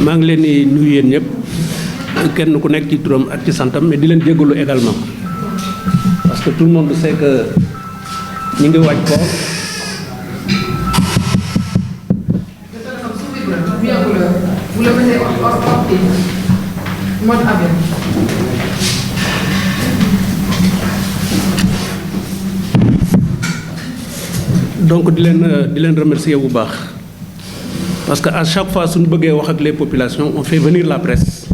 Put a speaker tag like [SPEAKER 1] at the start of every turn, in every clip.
[SPEAKER 1] maa ngi leen di nuyu yéen ñëpp kenn ku nekk ci turam ak ci santam mais di leen jéggalu également parce que tout le monde sait que ñi ngi waaj ko donc di leen remercier bu baax parce que à chaque fois suñu bëggee wax ak les populations on fait venir la presse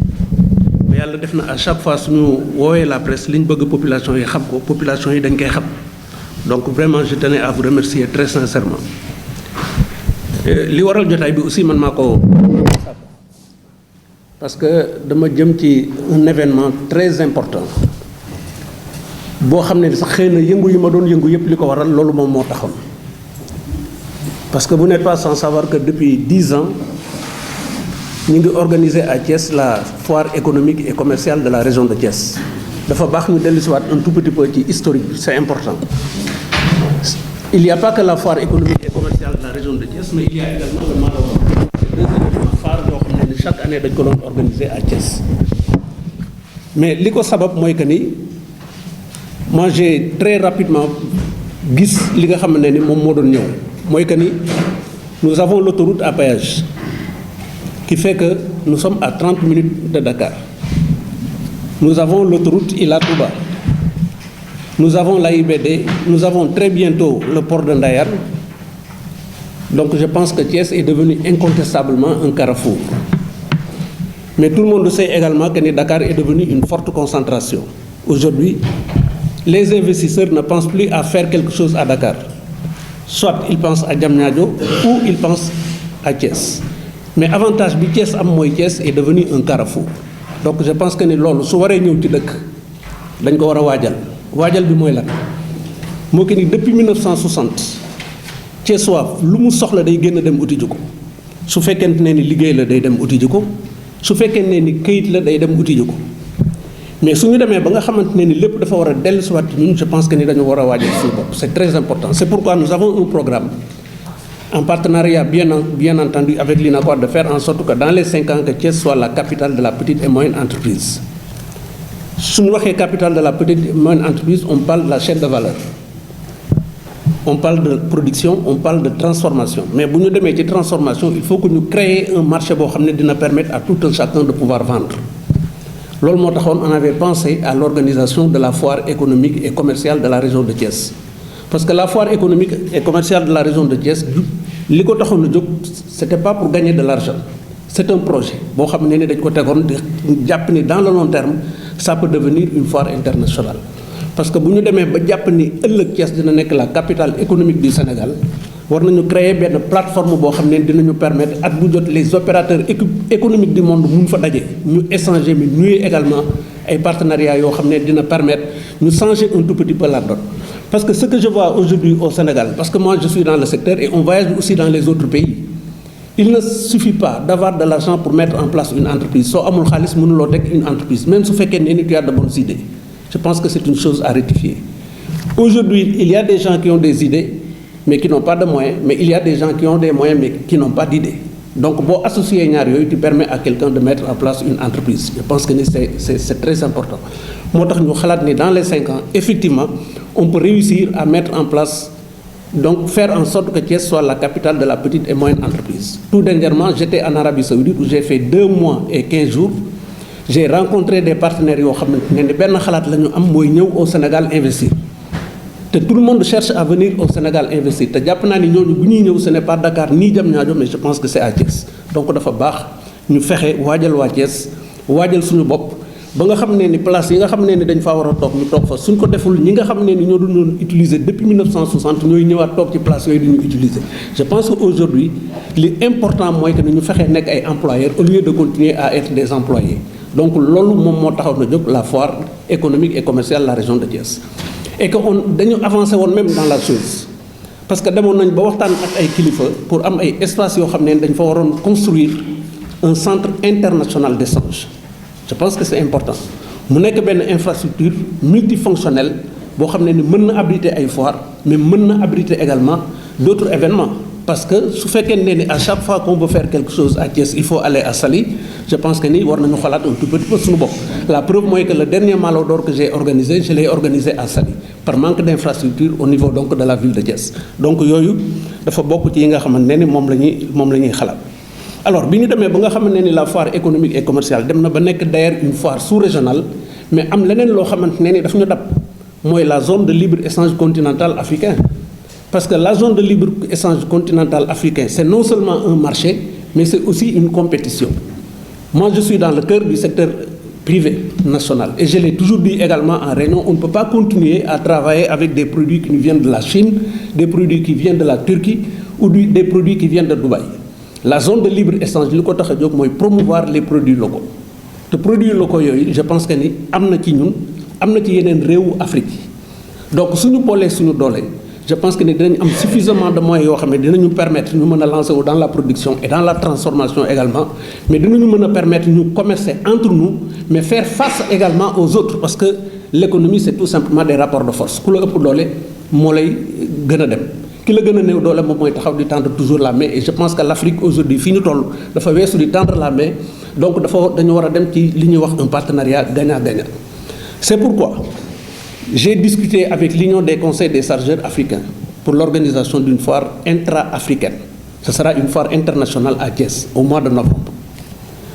[SPEAKER 1] mais yàlla def na à chaque fois suñu woowee la presse li ñu bëgg population yi xam ko population yi dañ koy xam donc vraiment je tenais à vous remercier très sincèrement li waral jotaay bi aussi man maa ko parce que dama jëm ci un événement très important boo xam ne sax xëy na yëngu yi ma doon yëngu yëpp li ko waral loolu moom moo taxoon parce que vous n'êtes pas sans savoir que depuis 10 ans ñu ngi organiser à Thiès la foire économique et commerciale de la région de Thiès dafa baax ñu dellusiwaat un tout petit peu ci historique bi c'est important il n'y a pas que la foire économique et commerciale de la région de Thiès mais il y a également le Maroc c'est deux événements phares yoo xam ne chaque année dañ ko doon organiser à Thiès mais li ko sabab mooy que ni moi j'ai très rapidement gis li nga xam ne ni moom moo doon ñëw mooy que ni nous avons l'autoroute à péage qui fait que nous sommes à 30 minutes de Dakar. Nous avons l'autoroute Ila Touba. Nous avons l'AIBD. Nous avons très bientôt le port de Ndayane. Donc je pense que Thiès est devenu incontestablement un carrefour. Mais tout le monde sait également que Dakar est devenu une forte concentration. Aujourd'hui, les investisseurs ne pensent plus à faire quelque chose à Dakar. Soit ils pensent à Diamniadio ou ils pensent à Thiès. Mais avantage bi Thiès am mooy Thiès est devenu un carrefour. Donc je pense que ni loolu su waree ñëw ci dëkk dañ ko war a waajal bi mooy lan moo ki ni depuis 1960 Thiès waa lu mu soxla day génn dem uti ji ko su fekkente ne ni liggéey la day dem uti ji ko su fekkente ne ni këyit la day dem uti ji ko mais su ñu demee ba nga xamante ne ni lépp dafa war a dellusiwaat ñun je pense que ni dañu war a waajal suñu bopp c'est très important c'est pourquoi nous avons un programme en partenariat bien entendu avec l'UNACOIS de faire en sorte que dans les 5 ans que Thiès soit la capitale de la petite et moyenne entreprise suñu waxee capitale de la petite et moyenne entreprise on parle de la chaîne de valeur on parle de production on parle de transformation mais bu ñu demee ci transformation il faut que ñu créer un marché boo xam ne dina permettre à tout un chacun de pouvoir vendre loolu moo taxoon on avait pensé à l'organisation de la foire économique et commerciale de la région de Thiès parce que la foire économique et commerciale de la région de Thiès li ko taxoon a jóg c'était pas pour gagner de l'argent c'est un projet boo xam ne ni dañ ko tegoon di jàpp ni dans le long terme ça peut devenir une foire internationale parce que bu ñu demee ba jàpp ni ëllëg Thiès dina nekk la capitale économique du Sénégal war nañu créer benn plateforme boo xam ne dinañu permettre at bu jot les opérateurs économiques du monde mun fa daje ñu échanger mais nouer également ay partenariats yoo xam ne dina permettre ñu changer un tout petit peu la donne parce que ce que je vois aujourd'hui au Sénégal parce que moi je suis dans le secteur et on voyage aussi dans les autres pays il ne suffit pas d'avoir de l'argent pour mettre en place une entreprise soo amul xaalis mënuloo teg une entreprise même su fekkee ne tu as de bonnes idées je pense que c'est une chose à rectifier aujourd'hui il y a des gens qui ont des idées mais qui n'ont pas de moyens mais il y a des gens qui ont des moyens mais qui n'ont pas d'idées donc boo associer ñaar yooyu tu permets à quelqu'un de mettre en place une entreprise je pense que ni c'est très important moo tax ñu xalaat ni dans les 5 ans effectivement on peut réussir à mettre en place donc faire en sorte que Thiès soit la capitale de la petite et moyenne entreprise tout dernièrement j'étais en Arabie Saoudite où j'ai fait 2 mois et 15 jours j'ai rencontré des partenaires yoo xam ne ni benn xalaat la ñu am mooy ñëw au Sénégal investir te tout le monde cherche à venir au Sénégal investir te jàpp naa ni ñooñu bu ñuy ñëw ce n'est pas Dakar ni Diamniadio mais je pense que c'est à Thiès donc dafa baax ñu fexe waajal waa Thiès waajal suñu bopp ba nga xam ne ni place yi nga xam ne ni dañ faa war a toog ñu toog fa suñ ko deful ñi nga xam ne ni ñoo doon utiliser depuis 1960 ñooy ñëwaat toog ci place yooyu di ñu utiliser je pense que aujourd'hui li important mooy que ni ñu fexee nekk ay employeurs au lieu de continuer à être des employés donc loolu moom moo taxaw na jóg la foire économique et commerciale de la région de Thiès et que dañu avancé woon même dans la chose parce que demoon nañ ba waxtaan ak ay kilifa pour am ay espaces yoo xam ne dañ fa waroon construire un centre international d'échange je pense que c'est important mu nekk benn infrastructure multifonctionnelle boo xam ne ni mën na abriter ay foires mais mën na abriter également d'autres événements parce que su fekkee ne ni à chaque fois qu'on veut faire quelque chose à Thiès il faut aller à Saly je pense que ni war nañu xalaat un tout petit peu suñu bopp. La preuve mooy que le dernier Malo d'or que j'ai organisé je l'ai organisé à Saly par manque d'infrastructure au niveau donc de la ville de Thiès donc yooyu dafa bokk ci yi nga xamante ne ni moom la ñuy xalaat. Alors bi ñu demee ba nga xamante ne ni la foire économique et commerciale dem na ba nekk d'ailleurs une foire sous-régionale mais am leneen loo xamante ne ni daf ñu dab mooy la zone de libre-échange continental africain. Parce que la zone de libre-échange continental africain, c'est non seulement un marché, mais c'est aussi une compétition. Moi, je suis dans le cœur du secteur privé national. Et je l'ai toujours dit également en réunion, on ne peut pas continuer à travailler avec des produits qui nous viennent de la Chine, des produits qui viennent de la Turquie ou des produits qui viennent de Dubaï. La zone de libre-échange, li ko tax a jóg mooy promouvoir les produits locaux. Te produits locaux yooyu, je pense que ni am na ci ñun, am na ci yeneen réewu Afrique yi. Donc suñu boolee suñu doole. Je pense que nous avons suffisamment de moyens qui nous permettre de nous lancer dans la production et dans la transformation également, mais de nous permettre de nous commercer entre nous, mais faire face également aux autres, parce que l'économie c'est tout simplement des rapports de force. Qui le doole moo lay gën a dem ki la gën a néew doole moom mooy taxaw di tendre toujours la main et je pense que l'Afrique aujourd'hui fii ñu toll dafa weesu di tendre la main donc dañu war a dem ci li ñuy wax un partenariat gagnant-gagnant. C'est pourquoi j'ai discuté avec l'Union des conseils des chargeurs africains pour l'organisation d'une foire intra-africaine. Ce sera une foire internationale à Thiès au mois de novembre.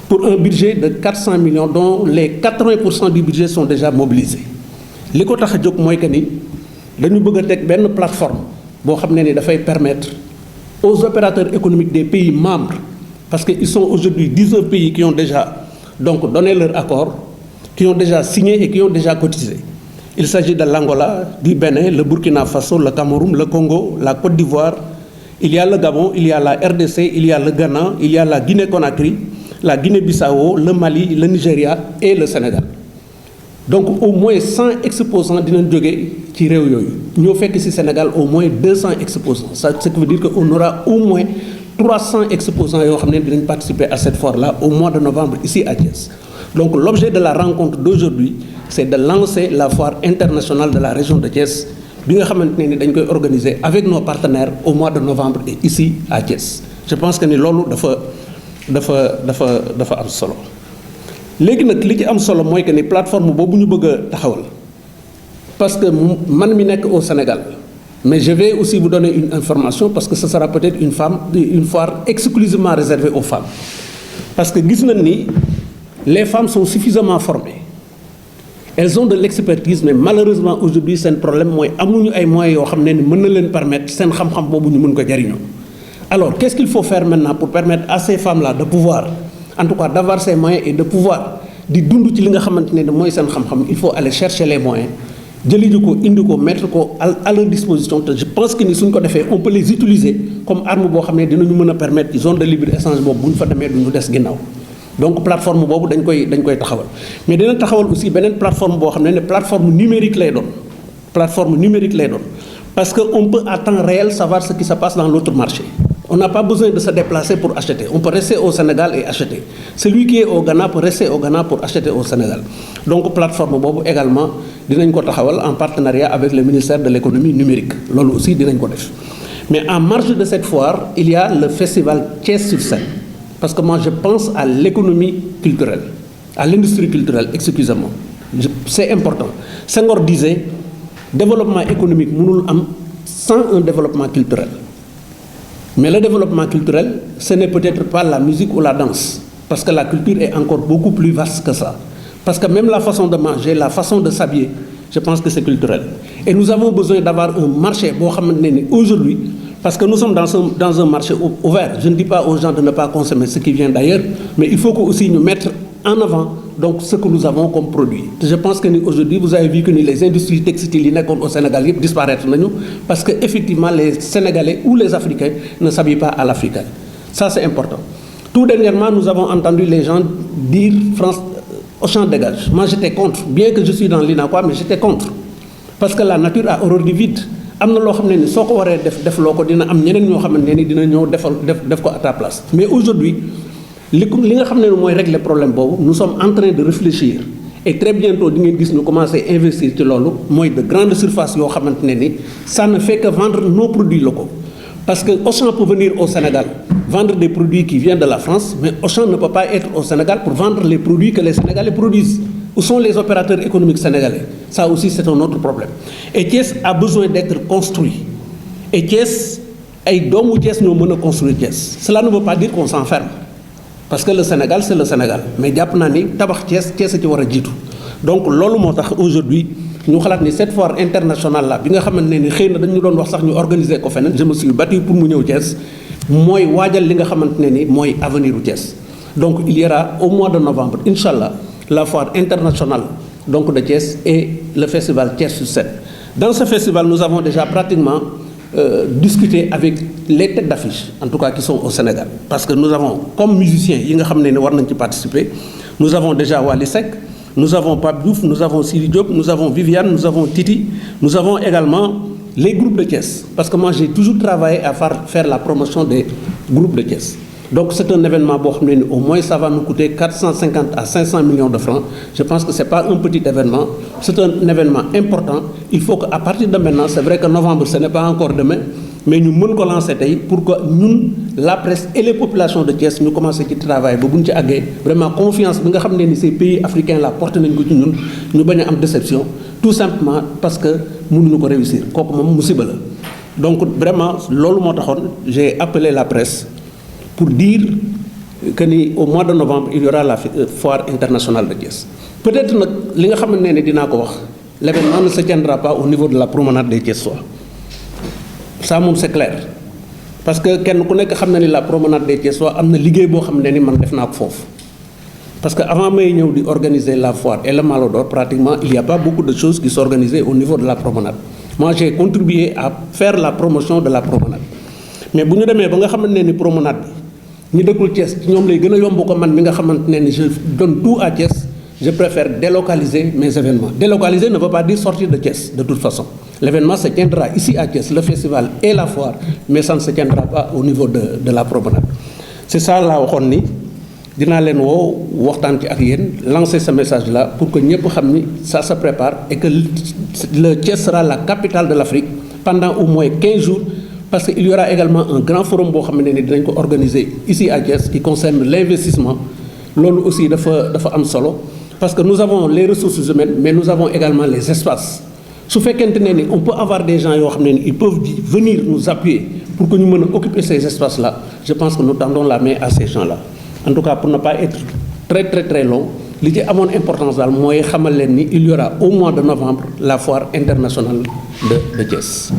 [SPEAKER 1] Pour un budget de 400 millions dont les 80% du budget sont déjà mobilisés. Li ko tax a jóg mooy que ni dañu bëgg a teg benn plateforme boo xam ne ni dafay permettre aux opérateurs économiques des pays membres, parce qu'ils sont aujourd'hui 19 pays qui ont déjà donc donné leur accord, qui ont déjà signé et qui ont déjà cotisé. Il s'agit de l'Angola, du Bénin, le Burkina Faso, le Cameroun, le Congo, la Côte d'Ivoire, il y a le Gabon, il y a la RDC, il y a le Ghana, il y a la Guinée-Conakry, la Guinée-Bissau, le Mali, le Nigeria et le Sénégal. Donc au moins 100 exposants dinañ jóge ci réew yooyu ñoo fekk ci Sénégal au moins 200 exposants ça ce qui veut dire que on aura au moins 300 exposants yoo xam ne dinañ participer à cette foire-là au mois de novembre ici à Thiès. Donc l'objet de la rencontre d'aujourd'hui c'est de lancer la foire internationale de la région de Thiès bi nga xamante ne ni dañ koy organiser avec nos partenaires au mois de novembre et ici à Thiès. Je pense que ni loolu dafa am solo léegi nag li ci am solo mooy que ni plateforme boobu ñu bëgg a taxawal parce que man mi nekk au Sénégal mais je vais aussi vous donner une information parce que ce sera peut-être une foire exclusivement réservée aux femmes parce que gis nañ ni les femmes sont suffisamment formées elles ont de l'expertise mais malheureusement aujourd'hui seen problème mooy amuñu ay moyens yoo xam ne ni mën na leen permettre seen xam-xam boobu ñu mën ko jariñoo. Alors qu'est-ce qu'il faut faire maintenant pour permettre à ces femmes-là de pouvoir en tout cas d'avoir ces moyens et de pouvoir di dund ci li nga xamante ne mooy seen xam-xam il faut aller chercher les moyens jëli ji ko indi ko mettre ko à leur disposition te je pense que ni suñ ko defee on peut les utiliser comme arme boo xam ne dinañu mën a permettre ci zone de libre-échange boobu bu ñu fa demee du ñu des ginnaaw donc plateforme boobu dañ koy taxawal mais dina taxawal aussi beneen plateforme boo xam ne plateforme numérique lay doon parce que on peut à temps réel savoir ce qui se passe dans l'autre marché. On n'a pas besoin de se déplacer pour acheter. On peut rester au Sénégal et acheter. Celui qui est au Ghana peut rester au Ghana pour acheter au Sénégal. Donc plateforme boobu également dinañ ko taxawal en partenariat avec le ministère de l'économie numérique. Loolu aussi dinañ ko def. Mais en marge de cette foire, il y a le festival Thiès sur scène. Parce que moi je pense à l'économie culturelle, à l'industrie culturelle, excusez-moi. C'est important. Senghor disait développement économique mënul am sans un développement culturel. Mais le développement culturel, ce n'est peut-être pas la musique ou la danse, parce que la culture est encore beaucoup plus vaste que ça. Parce que même la façon de manger, la façon de s'habiller, je pense que c'est culturel. Et nous avons besoin d'avoir un marché aujourd'hui, parce que nous sommes dans un marché ouvert. Je ne dis pas aux gens de ne pas consommer ce qui vient d'ailleurs, mais il faut aussi nous mettre en avant donc ce que nous avons comme produit. Je pense que aujourd'hui, vous avez vu que les industries textiles au Sénégal disparaissent parce que effectivement les Sénégalais ou les Africains ne s'habillent pas à l'africaine. Ça c'est important. Tout dernièrement, nous avons entendu les gens dire France Auchan dégage. Moi j'étais contre, bien que je suis dans l'INACOA, mais j'étais contre. Parce que la nature a horreur du vide. am na loo xam ne ni soo ko waree def loo ko dina am ñeneen ñoo xamante ne ni dina ñëw def ko à ta place. Mais aujourd'hui li nga xam ne mooy régler problème boobu nous sommes en train de réfléchir et très bientôt di ngeen gis ñu commencer investir ci loolu mooy de grandes surfaces yoo xamante ne ni ça ne fait que vendre nos produits locaux Parce que Auchan peut venir au Sénégal vendre des produits qui viennent de la France, mais Auchan ne peut pas être au Sénégal pour vendre les produits que les Sénégalais produisent. Où sont les opérateurs économiques sénégalais? Ça aussi, c'est un autre problème. Et Thiès a besoin d'être construit. Et Thiès, ay doomu Thiès ñoo mën a construire Thiès. Cela ne veut pas dire qu'on s'enferme. Parce que le Sénégal, c'est le Sénégal. Mais jàpp naa ni tabax Thiès, Thiès a ci war a jiitu. Donc loolu moo tax aujourd'hui ñu xalaat ni cette foire internationale là bi nga xamante ne ni xëy na dañu doon wax sax ñu organiser ko feneen, je me suis battu pour mu ñëw Thiès, mooy waajal li nga xamante ne ni mooy avenir u Thiès. Donc il y aura au mois de novembre, Inch'Allah, la foire internationale donc de Thiès et le festival Thiès sur scène. Dans ce festival, nous avons déjà pratiquement discuté avec les têtes d'affiche, en tout cas qui sont au Sénégal. Parce que nous avons, comme musiciens, yi nga xam ne ni war nañ ci participer, nous avons déjà Wally Seck, nous avons Pape Diouf, nous avons Sidi Diop, nous avons Viviane, nous avons Titi, nous avons également les groupes de Thiès. Parce que moi, j'ai toujours travaillé à faire la promotion des groupes de Thiès. Donc c'est un événement, au moins ça va nous coûter 450 à 500 millions de francs. Je pense que ce n'est pas un petit événement, c'est un événement important. Il faut qu'à partir de maintenant, c'est vrai que novembre, ce n'est pas encore demain, mais nous pouvons lancer pour que nous, la presse et les populations de Thiès, nous commençons à travailler. Vraiment confiance, ces pays africains là portent nous avons une déception, tout simplement parce que nous ne pouvons pas réussir. Donc vraiment, j'ai appelé la presse pour dire qu'au mois de novembre, il y aura la foire internationale de Thiès. Peut-être que l'événement ne se tiendra pas au niveau de la promenade des Thiessois. Ça, c'est clair. Parce que la promenade des Thiessois a une Parce qu'avant d'organiser la foire et le Malodor, pratiquement, il n'y a pas beaucoup de choses qui sont organisées au niveau de la promenade. Moi, j'ai contribué à faire la promotion de la promenade. Mais si nous avons une promenade, nous avons Thiès, je donne tout à Thiès, je préfère délocaliser mes événements. Délocaliser ne veut pas dire sortir de Thiès, de toute façon. L'événement se tiendra ici à Thiès, le festival et la foire, mais ça ne se tiendra pas au niveau de la promenade. C'est ça là où on est. Lancer ce message-là pour que ça se prépare et que le Thiès sera la capitale de l'Afrique pendant au moins 15 jours. Parce qu'il y aura également un grand forum organisé ici à Thiès qui concerne l'investissement. Lolo aussi solo. Parce que nous avons les ressources humaines, mais nous avons également les espaces. On peut avoir des gens qui peuvent venir nous appuyer pour que nous puissions occuper ces espaces-là. Je pense que nous tendons la main à ces gens-là. En tout cas, pour ne pas être très long, l'idée à mon importance, il y aura au mois de novembre la foire internationale de Thiès.